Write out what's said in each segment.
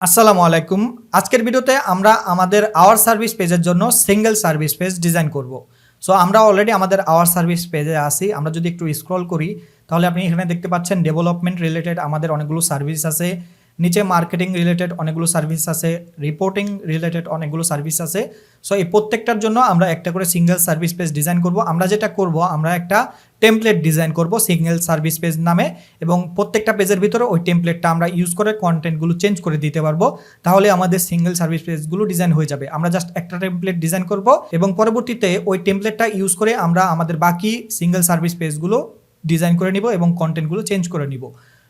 আসসালামু আলাইকুম। আজকের ভিডিওতে আমরা আমাদের আওয়ার সার্ভিস পেজের জন্য সিঙ্গেল সার্ভিস পেজ ডিজাইন করব। সো আমরা অলরেডি আমাদের আওয়ার সার্ভিস পেজে আছি। আমরা যদি একটু স্ক্রল করি তাহলে আপনি এখানে দেখতে পাচ্ছেন ডেভেলপমেন্ট রিলেটেড আমাদের অনেকগুলো সার্ভিস আছে, নিচে মার্কেটিং রিলেটেড অনেকগুলো সার্ভিস আছে, রিপোর্টিং রিলেটেড অনেকগুলো সার্ভিস আছে। সো এই প্রত্যেকটার জন্য আমরা একটা করে সিঙ্গেল সার্ভিস পেজ ডিজাইন করব। আমরা যেটা করব, আমরা একটা টেমপ্লেট ডিজাইন করব সিঙ্গেল সার্ভিস পেজ নামে, এবং প্রত্যেকটা পেজের ভিতরে ওই টেমপ্লেটটা আমরা ইউজ করে কন্টেন্টগুলো চেঞ্জ করে দিতে পারবো। তাহলে আমাদের সিঙ্গেল সার্ভিস পেজগুলো ডিজাইন হয়ে যাবে। আমরা জাস্ট একটা টেমপ্লেট ডিজাইন করব এবং পরবর্তীতে ওই টেমপ্লেটটা ইউজ করে আমরা আমাদের বাকি সিঙ্গেল সার্ভিস পেজগুলো ডিজাইন করে নিব এবং কন্টেন্টগুলো চেঞ্জ করে নিব।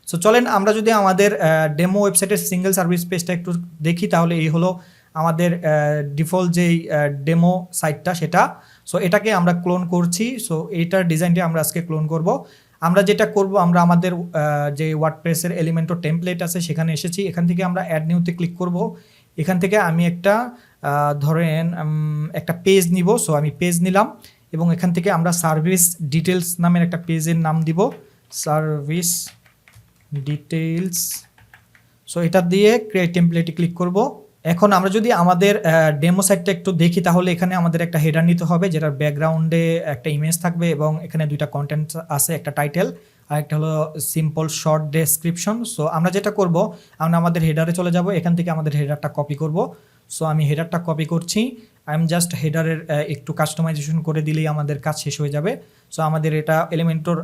সো চলেন আমরা যদি আমাদের ডেমো ওয়েবসাইটের সিঙ্গেল সার্ভিস পেজটা একটু দেখি, তাহলে এই হলো আমাদের ডিফল্ট যেই ডেমো সাইটটা সেটা। সো এটাকে আমরা ক্লোন করছি। সো এইটার ডিজাইনটা আমরা আজকে ক্লোন করব। আমরা যেটা করব, আমরা আমাদের যে ওয়ার্ডপ্রেসের এলিমেন্টর টেমপ্লেট আছে সেখানে এসেছি। এখান থেকে আমরা অ্যাড নিউতে ক্লিক করব। এখান থেকে আমি একটা ধরেন একটা পেজ নিব। সো আমি পেজ নিলাম এবং এখান থেকে আমরা সার্ভিস ডিটেলস নামের একটা পেজের নাম দিব, সার্ভিস ডিটেলস। সো এটা দিয়ে ক্রিয়েট টেমপ্লেটে ক্লিক করব। এখন আমরা যদি আমাদের ডেমো সাইটটা একটু দেখি, তাহলে এখানে আমাদের একটা হেডার নিতে হবে যেটার ব্যাকগ্রাউন্ডে একটা ইমেজ থাকবে এবং এখানে দুইটা কন্টেন্ট আছে, একটা টাইটেল আর একটা হলো সিম্পল শর্ট ডেসক্রিপশন। সো আমরা যেটা করব, আমরা আমাদের হেডারে চলে যাব। এখান থেকে আমাদের হেডারটা কপি করব। সো আমি হেডারটা কপি করছি। আই এম জাস্ট হেডারের একটু কাস্টমাইজেশন করে দিলেই আমাদের কাজ শেষ হয়ে যাবে। সো আমাদের এটা এলিমেন্টর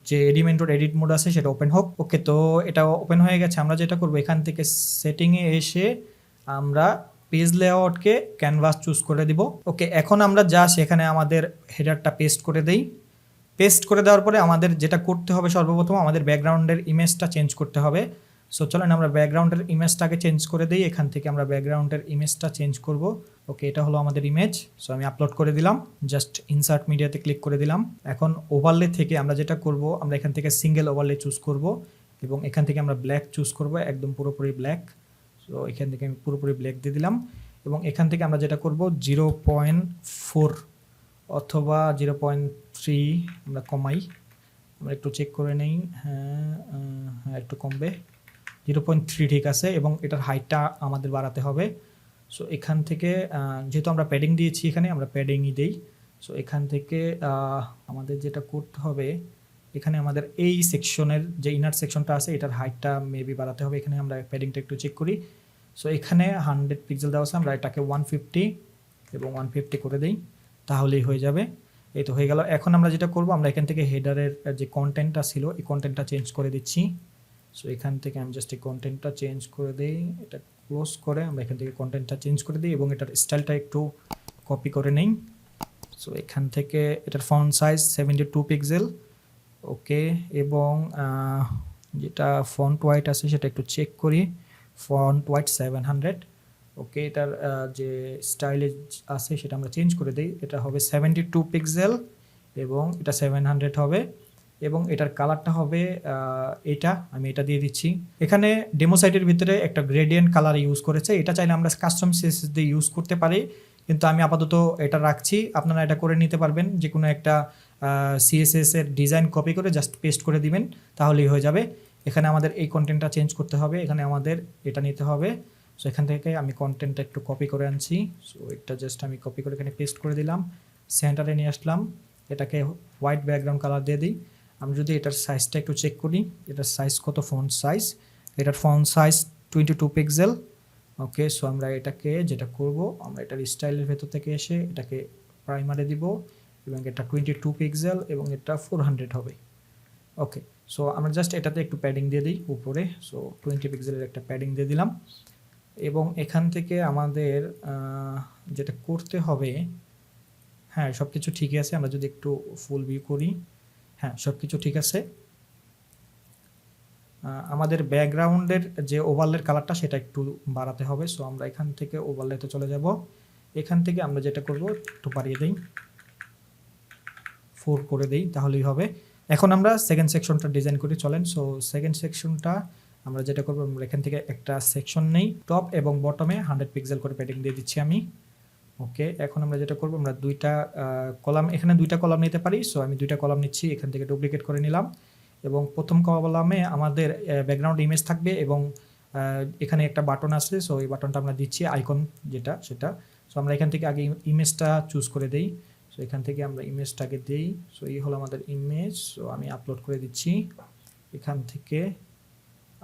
যে এলিমেন্টর এডিট মোড আছে সেটা ওপেন হোক। ওকে, তো এটা ওপেন হয়ে গেছে। আমরা যেটা করব, এখান থেকে সেটিংয়ে এসে আমরা পেজ লেআউটকে ক্যানভাস চুজ করে দিব। ওকে, এখন আমরা জাস্ট এখানে আমাদের হেডারটা পেস্ট করে দেই। পেস্ট করে দেওয়ার পরে আমাদের যেটা করতে হবে, সর্বপ্রথম আমাদের ব্যাকগ্রাউন্ডের ইমেজটা চেঞ্জ করতে হবে। সো চলেন আমরা ব্যাকগ্রাউন্ডের ইমেজটাকে চেঞ্জ করে দিই। এখান থেকে আমরা ব্যাকগ্রাউন্ডের ইমেজটা চেঞ্জ করব। ওকে, এটা হলো আমাদের ইমেজ। সো আমি আপলোড করে দিলাম, জাস্ট ইনসার্ট মিডিয়াতে ক্লিক করে দিলাম। এখন ওভারলে থেকে আমরা যেটা করব, আমরা এখান থেকে সিঙ্গেল ওভারলে চুজ করব এবং এখান থেকে আমরা ব্ল্যাক চুজ করব, একদম পুরোপুরি ব্ল্যাক। সো এখান থেকে আমি পুরোপুরি ব্ল্যাক দিয়ে দিলাম এবং এখান থেকে আমরা যেটা করব 0.4 অথবা 0.3 আমরা কমাই। আমরা একটু চেক করে নেই। হ্যাঁ, একটু কমবে। 0.3 ঠিক আছে এবং এটার হাইটটা আমাদের বাড়াতে হবে। সো এখান থেকে যেহেতু আমরা প্যাডিং দিয়েছি, এখানে আমরা প্যাডিংই দেই। সো এখান থেকে আমাদের যেটা করতে হবে, এখানে আমাদের এই সেকশনের যে ইনার সেকশনটা আছে এটার হাইটটা মেবি বাড়াতে হবে। এখানে আমরা প্যাডিংটা একটু চেক করি। সো এখানে 100 পিক্সেল দেওয়া আছে, আমরা এটাকে 150 এবং 150 করে দিই, তাহলেই হয়ে যাবে। এই তো হয়ে গেল। এখন আমরা যেটা করব, আমরা এখান থেকে হেডারের যে কন্টেন্টটা ছিল এই কন্টেন্টটা চেঞ্জ করে দিচ্ছি। সো এখান থেকে আমি জাস্ট এই কন্টেন্টটা চেঞ্জ করে দিই। এটা ক্লোজ করে আমরা এখান থেকে কন্টেন্টটা চেঞ্জ করে দিই এবং এটার স্টাইলটা একটু কপি করে নেই। সো এখান থেকে এটার ফন্ট সাইজ 72 পিক্সেল। ওকে, এবং যেটা ফন্ট হোয়াইট আছে সেটা একটু চেক করি। Font white 700। ওকে, এটার যে স্টাইলে আছে সেটা আমরা চেঞ্জ করে দিই। এটা হবে 72 পিক্সেল এবং এটা 700 হবে এবং এটার কালারটা হবে এটা, আমি এটা দিয়ে দিচ্ছি। এখানে ডেমো সাইটের ভিতরে একটা গ্রেডিয়েন্ট কালার ইউজ করেছে। এটা চাইলে আমরা কাস্টম সিএসএস দিয়ে ইউজ করতে পারি, কিন্তু আমি আপাতত এটা রাখছি। আপনারা এটা করে নিতে পারবেন, যে কোনো একটা সিএসএস এর ডিজাইন কপি করে জাস্ট পেস্ট করে দিবেন, তাহলেই হয়ে যাবে। এখানে আমাদের এই কন্টেন্টটা চেঞ্জ করতে হবে, এখানে আমাদের এটা নিতে হবে। সো এখান থেকে আমি কন্টেন্টটা একটু কপি করে আনছি। সো এটা জাস্ট আমি কপি করে এখানে পেস্ট করে দিলাম, সেন্টারে নিয়ে আসলাম, এটাকে হোয়াইট ব্যাকগ্রাউন্ড কালার দিয়ে দিই। আমি যদি এটার সাইজটা একটু চেক করি, এটার সাইজ কত, ফন্ট সাইজ, এটার ফন্ট সাইজ 22 পিক্সেল। ওকে, সো আমরা এটাকে যেটা করব, আমরা এটার স্টাইলের ভেতর থেকে এসে এটাকে প্রাইমারে দিব এবং এটা 22 পিক্সেল এবং এটা 400 হবে। ওকে, সো আমরা জাস্ট এটাতে একটু প্যাডিং দিয়ে দিই উপরে। সো 20 পিক্সেলের একটা প্যাডিং দিয়ে দিলাম এবং এখান থেকে আমাদের যেটা করতে হবে, হ্যাঁ সব কিছু ঠিকই আছে। আমরা যদি একটু ফুল ভিউ করি, হ্যাঁ সব কিছু ঠিক আছে। আমাদের ব্যাকগ্রাউন্ডের যে ওভারলের কালারটা সেটা একটু বাড়াতে হবে। সো আমরা এখান থেকে ওভারলেতে চলে যাব। এখান থেকে আমরা যেটা করব, একটু বাড়িয়ে দিই, 4 করে দিই, তাহলেই হবে। এখন আমরা সেকেন্ড সেকশনটা ডিজাইন করি, চলেন। সো সেকেন্ড সেকশনটা আমরা যেটা করবো, আমরা এখান থেকে একটা সেকশন নেই, টপ এবং বটমে 100 পিক্সেল করে প্যাডিং দিয়ে দিচ্ছি আমি। ওকে, এখন আমরা যেটা করবো, আমরা দুইটা কলাম, এখানে দুইটা কলাম নিতে পারি। সো আমি দুইটা কলাম নিচ্ছি, এখান থেকে ডুপ্লিকেট করে নিলাম এবং প্রথম কলামে আমাদের ব্যাকগ্রাউন্ড ইমেজ থাকবে এবং এখানে একটা বাটন আছে, সো এই বাটনটা আমরা দিচ্ছি, আইকন যেটা সেটা। সো আমরা এখান থেকে আগে ইমেজটা চুজ করে দেই। সো এখান থেকে আমরা ইমেজটাকে দেই। সো এই হলো আমাদের ইমেজ। সো আমি আপলোড করে দিচ্ছি এখান থেকে।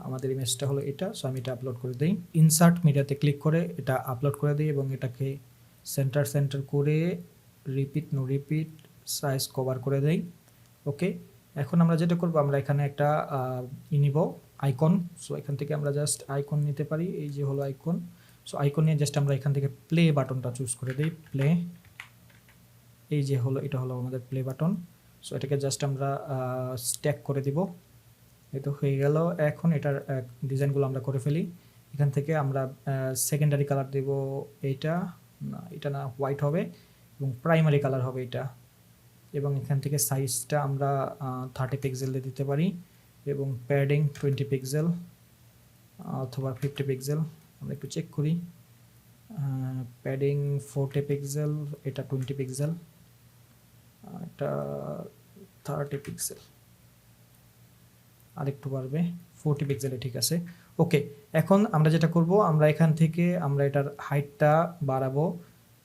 আমাদের ইমেজটা হলো এটা। সো আমি এটা আপলোড করে দেই। ইনসার্ট মিডিয়াতে ক্লিক করে এটা আপলোড করে দিই এবং এটাকে সেন্টার করে repeat no repeat size cover করে দেই। ওকে, এখন আমরা যেটা করব, আমরা এখানে একটা নিব আইকন। সো এখান থেকে আমরা জাস্ট আইকন নিতে পারি, এই যে হলো আইকন। সো আইকন নিয়ে জাস্ট আমরা এখান থেকে প্লে বাটনটা চুজ করে দিই, প্লে। এই যে হলো, এটা হলো আমাদের প্লে বাটন। সো এটাকে জাস্ট আমরা স্ট্যাক করে দিব। এই তো হয়ে গেল। এখন এটার ডিজাইনগুলো আমরা করে ফেলি। এখান থেকে আমরা সেকেন্ডারি কালার দেব এইটা, না এটা না, হোয়াইট হবে, এবং প্রাইমারি কালার হবে এটা। এবং এখান থেকে সাইজটা আমরা 30 পিক্সেল দিয়ে দিতে পারি, এবং প্যাডিং 20 পিক্সেল অথবা 50 পিক্সেল। আমরা একটু চেক করি। প্যাডিং 40 পিক্সেল, এটা 20 পিক্সেল, এটা 30 পিক্সেল, আরেকটু বাড়বে, 40 পিক্সেলে ঠিক আছে। ওকে, এখন আমরা যেটা করব, আমরা এখান থেকে আমরা এটার হাইটটা বাড়াবো।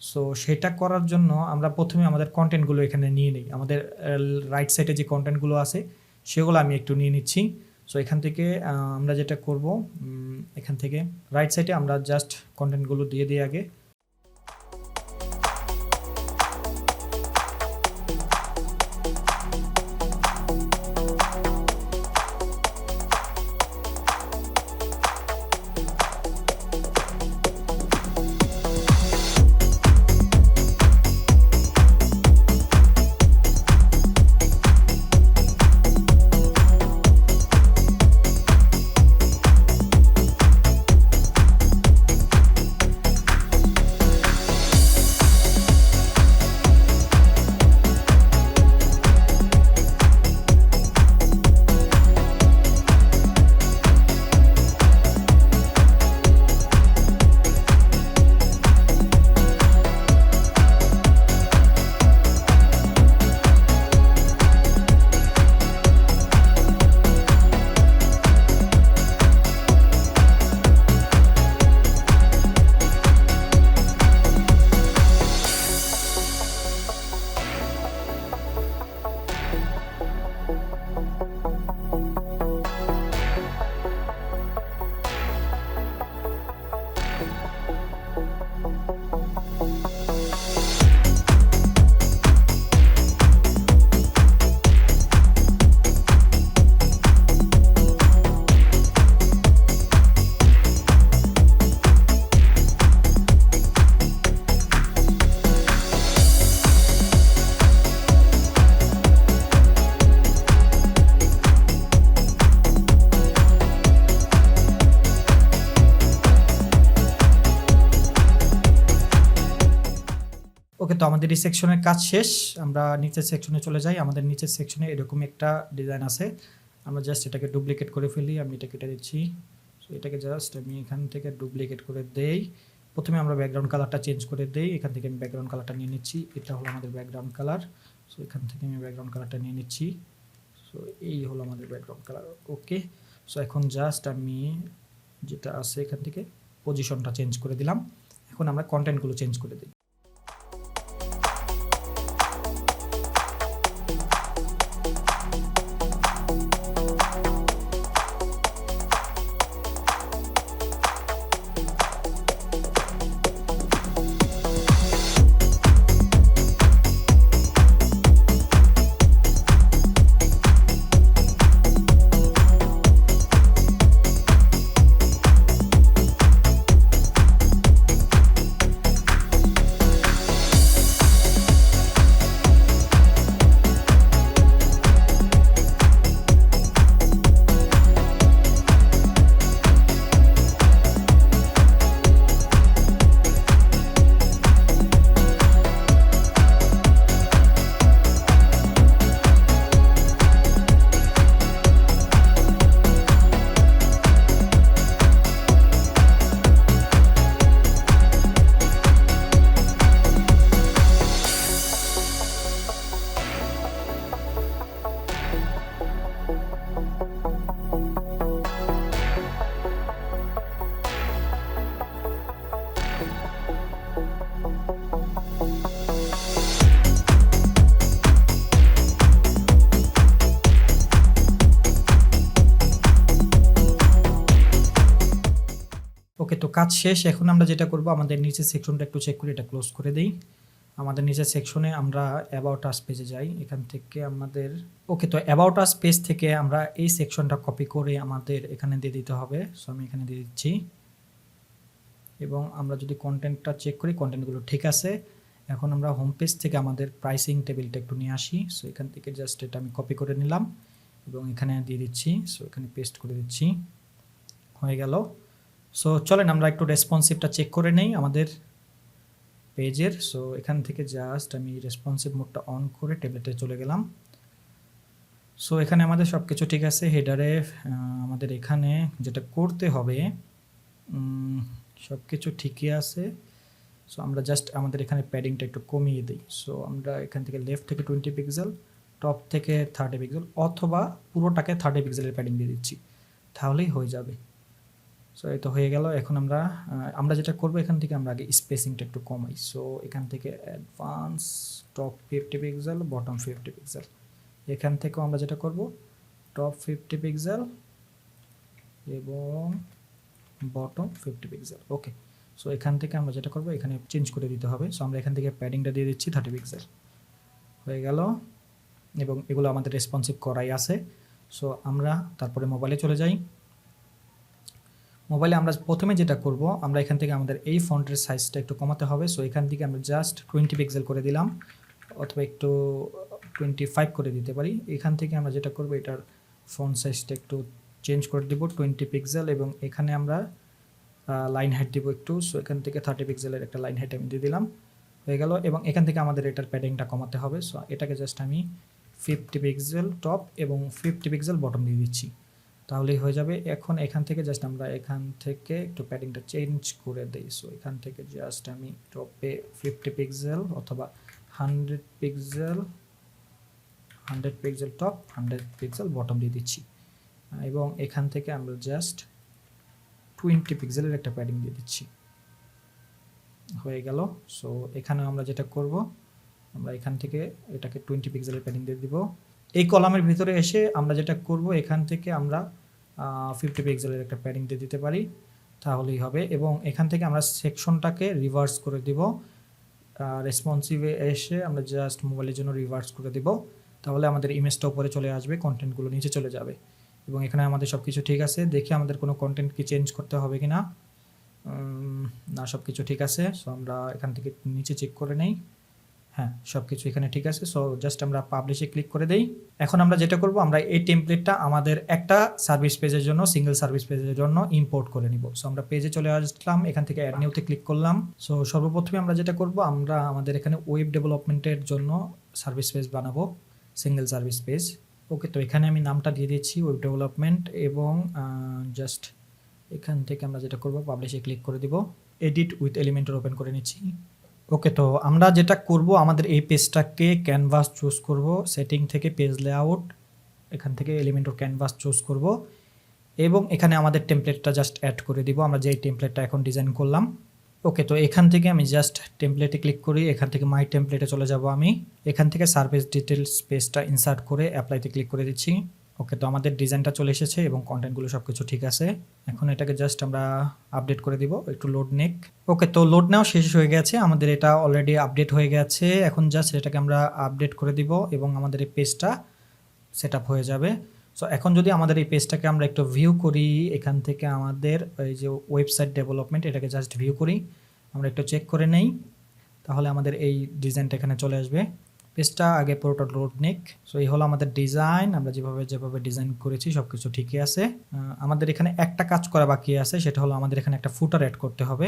সো সেটা করার জন্য আমরা প্রথমে আমাদের কন্টেন্টগুলো এখানে নিয়ে নিই। আমাদের রাইট সাইডে যে কন্টেন্টগুলো আছে সেগুলো আমি একটু নিয়ে নিচ্ছি। সো এখান থেকে আমরা যেটা করব, এখান থেকে রাইট সাইডে আমরা জাস্ট কন্টেন্টগুলো দিয়ে দিই আগে। ওকে, তো আমাদের এই সেকশনের কাজ শেষ। আমরা নিচের সেকশনে চলে যাই। আমাদের নিচের সেকশনে এরকম একটা ডিজাইন আছে। আমরা জাস্ট এটাকে ডুপ্লিকেট করে ফেলি। আমি এটা কেটে দিচ্ছি। সো এটাকে জাস্ট আমি এখান থেকে ডুপ্লিকেট করে দেই। প্রথমে আমরা ব্যাকগ্রাউন্ড কালারটা চেঞ্জ করে দেই। এখান থেকে আমি ব্যাকগ্রাউন্ড কালারটা নিয়ে নিচ্ছি। এটা হলো আমাদের ব্যাকগ্রাউন্ড কালার। সো এখান থেকে আমি ব্যাকগ্রাউন্ড কালারটা নিয়ে নিচ্ছি। সো এই হলো আমাদের ব্যাকগ্রাউন্ড কালার। ওকে, সো এখন জাস্ট আমি যেটা আছে এখান থেকে পজিশনটা চেঞ্জ করে দিলাম। এখন আমরা কন্টেন্টগুলো চেঞ্জ করে দিই। ওকে, তো কাজ শেষ। এখন আমরা যেটা করব, আমাদের নিচের সেকশনটা একটু চেক করে এটা ক্লোজ করে দেই। আমাদের নিচের সেকশনে আমরা অ্যাবাউট আস পেজে যাই। এখান থেকে আমাদের ওকে, তো অ্যাবাউট আস পেজ থেকে আমরা এই সেকশনটা কপি করে আমাদের এখানে দিয়ে দিতে হবে। সো আমি এখানে দিয়ে দিচ্ছি এবং আমরা যদি কন্টেন্টটা চেক করি, কন্টেন্টগুলো ঠিক আছে। এখন আমরা হোম পেজ থেকে আমাদের প্রাইসিং টেবিলটা একটু নিয়ে আসি। সো এখান থেকে জাস্ট এটা আমি কপি করে নিলাম এবং এখানে দিয়ে দিচ্ছি। সো এখানে পেস্ট করে দিচ্ছি, হয়ে গেল। সো চলেন আমরা একটু রেসপন্সিভটা চেক করে নেই আমাদের পেজের। সো এখান থেকে জাস্ট আমি রেসপন্সিভ মোডটা অন করে ট্যাবলেটে চলে গেলাম। সো এখানে আমাদের সব কিছু ঠিক আছে। হেডারে আমাদের এখানে যেটা করতে হবে, সব কিছু ঠিকই আছে। সো আমরা জাস্ট আমাদের এখানে প্যাডিংটা একটু কমিয়ে দিই। সো আমরা এখান থেকে লেফট থেকে 20 পিক্সেল, টপ থেকে 30 পিক্সেল, অথবা পুরোটাকে 30 পিক্সেলের প্যাডিং দিয়ে দিচ্ছি, তাহলেই হয়ে যাবে। সো এই তো হয়ে গেল। এখন আমরা যেটা করব, এখান থেকে আমরা আগে স্পেসিংটা একটু কমাই। সো এখান থেকে advance, top 50 pixel, bottom 50 pixel. এখান থেকেও আমরা যেটা করব, টপ 50 পিক্সেল এবং বটম 50 পিক্সেল। ওকে, সো এখান থেকে আমরা যেটা করব, এখানে চেঞ্জ করে দিতে হবে। সো আমরা এখান থেকে প্যাডিংটা দিয়ে দিচ্ছি 30 পিক্সেল, হয়ে গেল। এবং এগুলো আমাদের রেসপন্সিভ করাই আছে। সো আমরা তারপরে মোবাইলে চলে যাই। মোবাইলে আমরা প্রথমে যেটা করব, আমরা এখান থেকে আমাদের এই ফন্টের সাইজটা একটু কমাতে হবে। সো এখান থেকে আমরা জাস্ট 20 পিক্সেল করে দিলাম, অথবা একটু 25 করে দিতে পারি। এখান থেকে আমরা যেটা করব, এটার ফন্ট সাইজটা একটু চেঞ্জ করে দিব 20 পিক্সেল, এবং এখানে আমরা লাইন হাইট দিব একটু। সো এখান থেকে 30 পিক্সেলের একটা লাইন হাইট আমি দিয়ে দিলাম, হয়ে গেল। এবং এখান থেকে আমাদের এটার প্যাডিংটা কমাতে হবে। সো এটাকে জাস্ট আমি 50 পিক্সেল টপ এবং 50 পিক্সেল বটম দিয়ে দিচ্ছি, তাহলেই হয়ে যাবে। এখন এখান থেকে জাস্ট আমরা এখান থেকে একটু প্যাডিংটা চেঞ্জ করে দিই। সো এখান থেকে জাস্ট আমি টপে 50 পিক্সেল অথবা 100 pixel, 100 pixel top, 100 pixel bottom দিয়ে দিচ্ছি, এবং এখান থেকে আমরা জাস্ট 20 পিক্সেলের একটা প্যাডিং দিয়ে দিচ্ছি, হয়ে গেল। সো এখানে আমরা যেটা করব, আমরা এখান থেকে এটাকে 20 পিক্সেলের প্যাডিং দিয়ে দিব। এই কলামের ভিতরে এসে আমরা যেটা করব, এখান থেকে আমরা 50 পিক্সেলের একটা প্যাডিং দিয়ে দিতে পারি, তাহলেই হবে। এবং এখান থেকে আমরা সেকশনটাকে রিভার্স করে দিব। রেসপন্সিভে এসে আমরা জাস্ট মোবাইলের জন্য রিভার্স করে দিব, তাহলে আমাদের ইমেজটা উপরে চলে আসবে, কন্টেন্টগুলো নিচে চলে যাবে। এবং এখানে আমাদের সব কিছু ঠিক আছে। দেখি আমাদের কোনো কন্টেন্ট কি চেঞ্জ করতে হবে কি না। না, সব কিছু ঠিক আছে। সো আমরা এখান থেকে নিচে চেক করে নেই। হ্যাঁ, সব কিছু এখানে ঠিক আছে। সো জাস্ট আমরা পাবলিশে ক্লিক করে দেই। এখন আমরা যেটা করব, আমরা এই টেমপ্লেটটা আমাদের একটা সার্ভিস পেজের জন্য, সিঙ্গেল সার্ভিস পেজের জন্য ইম্পোর্ট করে নিব। সো আমরা পেজে চলে আসলাম, এখান থেকে অ্যাড নিউতে ক্লিক করলাম। সো সর্বপ্রথমে আমরা যেটা করব, আমরা আমাদের এখানে ওয়েব ডেভেলপমেন্টের জন্য সার্ভিস পেজ বানাবো, সিঙ্গেল সার্ভিস পেজ। ওকে, তো এখানে আমি নামটা দিয়ে দিচ্ছি ওয়েব ডেভেলপমেন্ট, এবং জাস্ট এখান থেকে আমরা যেটা করব, পাবলিশে ক্লিক করে দিব। এডিট উইথ এলিমেন্টর ওপেন করে নিচ্ছি। ওকে, তো আমরা যেটা করব, আমাদের এই পেজটাকে ক্যানভাস চুজ করব, সেটিং থেকে পেজ লেআউট, এখান থেকে এলিমেন্টর ক্যানভাস চুজ করব, এবং এখানে আমাদের টেমপ্লেটটা জাস্ট অ্যাড করে দিব, আমরা যেই টেমপ্লেটটা এখন ডিজাইন করলাম। ওকে, তো এখান থেকে আমি জাস্ট টেমপ্লেটে ক্লিক করি, এখান থেকে মাই টেমপ্লেটে চলে যাব আমি। এখান থেকে সার্ভিস ডিটেলস পেজটা ইনসার্ট করে অ্যাপ্লাইতে ক্লিক করে দিচ্ছি। ওকে, তো আমাদের ডিজাইনটা চলে এসেছে এবং কন্টেন্টগুলো সব কিছু ঠিক আছে। এখন এটাকে জাস্ট আমরা আপডেট করে দিব, একটু লোড নেক। ওকে, তো লোড নেওয়া শেষ হয়ে গেছে, আমাদের এটা অলরেডি আপডেট হয়ে গেছে। এখন জাস্ট এটাকে আমরা আপডেট করে দিব এবং আমাদের এই পেজটা সেট আপ হয়ে যাবে। সো এখন যদি আমাদের এই পেজটাকে আমরা একটু ভিউ করি, এখান থেকে আমাদের এই যে ওয়েবসাইট ডেভেলপমেন্ট, এটাকে জাস্ট ভিউ করি, আমরা একটু চেক করে নেই, তাহলে আমাদের এই ডিজাইনটা এখানে চলে আসবে। পেজটা আগে পুরোটা লোড নিক। সো এই হলো আমাদের ডিজাইন, আমরা যেভাবে ডিজাইন করেছি সব কিছু ঠিকই আছে। আমাদের এখানে একটা কাজ করা বাকি আছে, সেটা হলো আমাদের এখানে একটা ফুটার অ্যাড করতে হবে।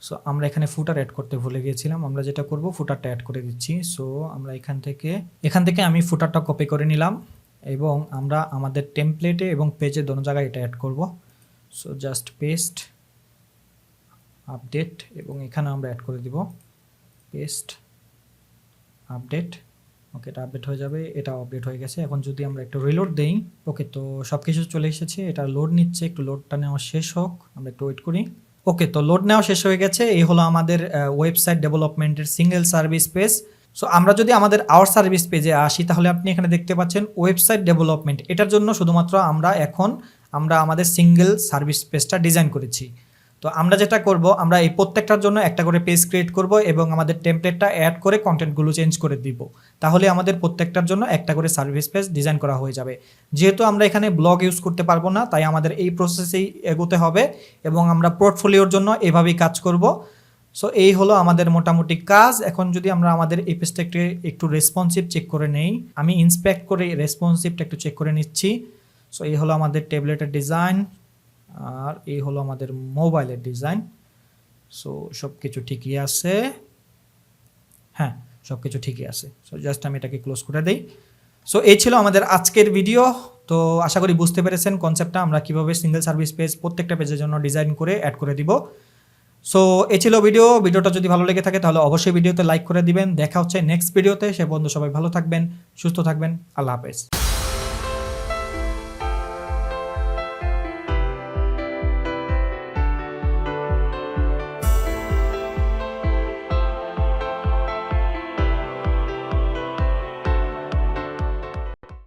সো আমরা এখানে ফুটার অ্যাড করতে ভুলে গিয়েছিলাম, আমরা যেটা করব, ফুটারটা অ্যাড করে দিচ্ছি। সো আমরা এখান থেকে আমি ফুটারটা কপি করে নিলাম, এবং আমরা আমাদের টেমপ্লেটে এবং পেজে দোনো জায়গায় এটা অ্যাড করব। সো জাস্ট পেস্ট, আপডেট, এবং এখানে আমরা অ্যাড করে দিব পেস্ট, আপডেট। ওকে, এটা আপডেট হয়ে যাবে, এটা আপডেট হয়ে গেছে। এখন যদি আমরা একটু রিলোড দেই, ওকে, তো সব কিছু চলে এসেছে, এটা লোড নিচ্ছে, একটু লোডটা নেওয়া শেষ হোক, আমরা একটু ওয়েট করি। ওকে, তো লোড নেওয়া শেষ হয়ে গেছে। এই হলো আমাদের ওয়েবসাইট ডেভেলপমেন্টের সিঙ্গেল সার্ভিস পেজ। সো আমরা যদি আমাদের আওয়ার সার্ভিস পেজে আসি, তাহলে আপনি এখানে দেখতে পাচ্ছেন ওয়েবসাইট ডেভেলপমেন্ট, এটার জন্য শুধুমাত্র আমরা আমাদের সিঙ্গেল সার্ভিস পেজটা ডিজাইন করেছি। তো আমরা যেটা করব, আমরা এই প্রত্যেকটার জন্য একটা করে পেজ ক্রিয়েট করব এবং আমাদের টেমপ্লেটটা অ্যাড করে কন্টেন্টগুলো চেঞ্জ করে দিব। তাহলে আমাদের প্রত্যেকটার জন্য একটা করে সার্ভিস পেজ ডিজাইন করা হয়ে যাবে। যেহেতু আমরা এখানে ব্লগ ইউজ করতে পারবো না, তাই আমাদের এই প্রসেসেই এগোতে হবে এবং আমরা পোর্টফোলিওর জন্য এভাবেই কাজ করব। সো এই হলো আমাদের মোটামুটি কাজ। এখন যদি আমরা আমাদের এই পেজটাকে একটু রেসপন্সিভ চেক করে নেই, আমি ইন্সপেক্ট করে রেসপন্সিভটা একটু চেক করে নিচ্ছি। সো এই হলো আমাদের ট্যাবলেটের ডিজাইন, আর এই হলো আমাদের মোবাইলের ডিজাইন। সো সব কিছু ঠিকই আছে, হ্যাঁ সব কিছু ঠিকই আছে। সো জাস্ট আমি এটাকে ক্লোজ করে দিই। সো এই ছিল আমাদের আজকের ভিডিও। তো আশা করি বুঝতে পেরেছেন কনসেপ্টটা, আমরা কীভাবে সিঙ্গেল সার্ভিস পেজ প্রত্যেকটা পেজের জন্য ডিজাইন করে অ্যাড করে দিব। সো এই ছিল ভিডিওটা যদি ভালো লেগে থাকে তাহলে অবশ্যই ভিডিওতে লাইক করে দিবেন। দেখা হচ্ছে নেক্সট ভিডিওতে, সে পর্যন্ত সবাই ভালো থাকবেন, সুস্থ থাকবেন, আল্লাহ হাফেজ।